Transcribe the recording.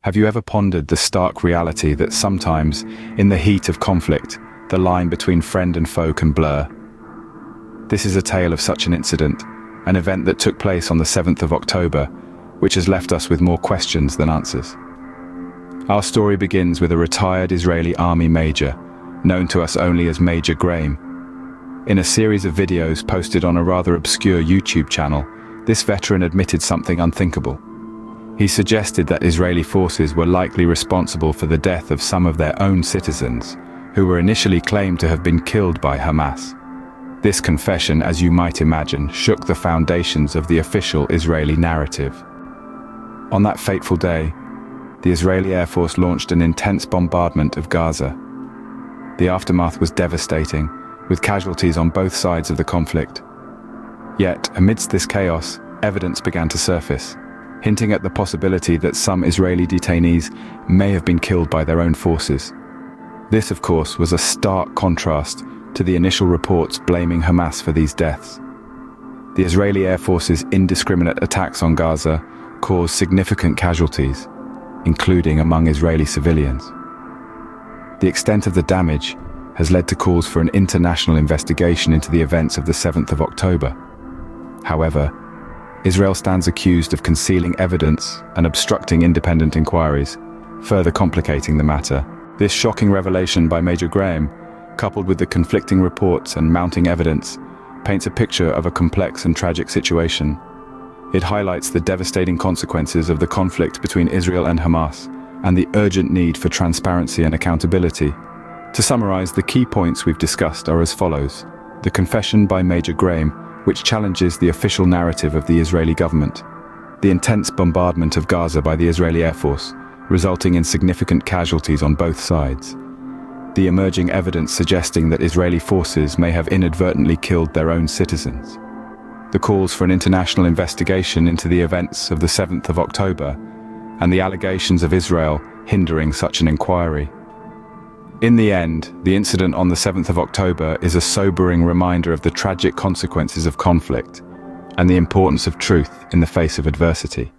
Have you ever pondered the stark reality that sometimes, in the heat of conflict, the line between friend and foe can blur? This is a tale of such an incident, an event that took place on the 7th of October, which has left us with more questions than answers. Our story begins with a retired Israeli army major, known to us only as Major Graham. In a series of videos posted on a rather obscure YouTube channel, this veteran admitted something unthinkable. He suggested that Israeli forces were likely responsible for the death of some of their own citizens, who were initially claimed to have been killed by Hamas. This confession, as you might imagine, shook the foundations of the official Israeli narrative. On that fateful day, the Israeli Air Force launched an intense bombardment of Gaza. The aftermath was devastating, with casualties on both sides of the conflict. Yet, amidst this chaos, evidence began to surface, hinting at the possibility that some Israeli detainees may have been killed by their own forces. This, of course, was a stark contrast to the initial reports blaming Hamas for these deaths. The Israeli Air Force's indiscriminate attacks on Gaza caused significant casualties, including among Israeli civilians. The extent of the damage has led to calls for an international investigation into the events of the 7th of October. However, Israel stands accused of concealing evidence and obstructing independent inquiries, further complicating the matter. This shocking revelation by Major Graham, coupled with the conflicting reports and mounting evidence, paints a picture of a complex and tragic situation. It highlights the devastating consequences of the conflict between Israel and Hamas, and the urgent need for transparency and accountability. To summarize, the key points we've discussed are as follows: the confession by Major Graham, which challenges the official narrative of the Israeli government; the intense bombardment of Gaza by the Israeli Air Force, resulting in significant casualties on both sides; the emerging evidence suggesting that Israeli forces may have inadvertently killed their own citizens; the calls for an international investigation into the events of the 7th of October, and the allegations of Israel hindering such an inquiry. In the end, the incident on the 7th of October is a sobering reminder of the tragic consequences of conflict and the importance of truth in the face of adversity.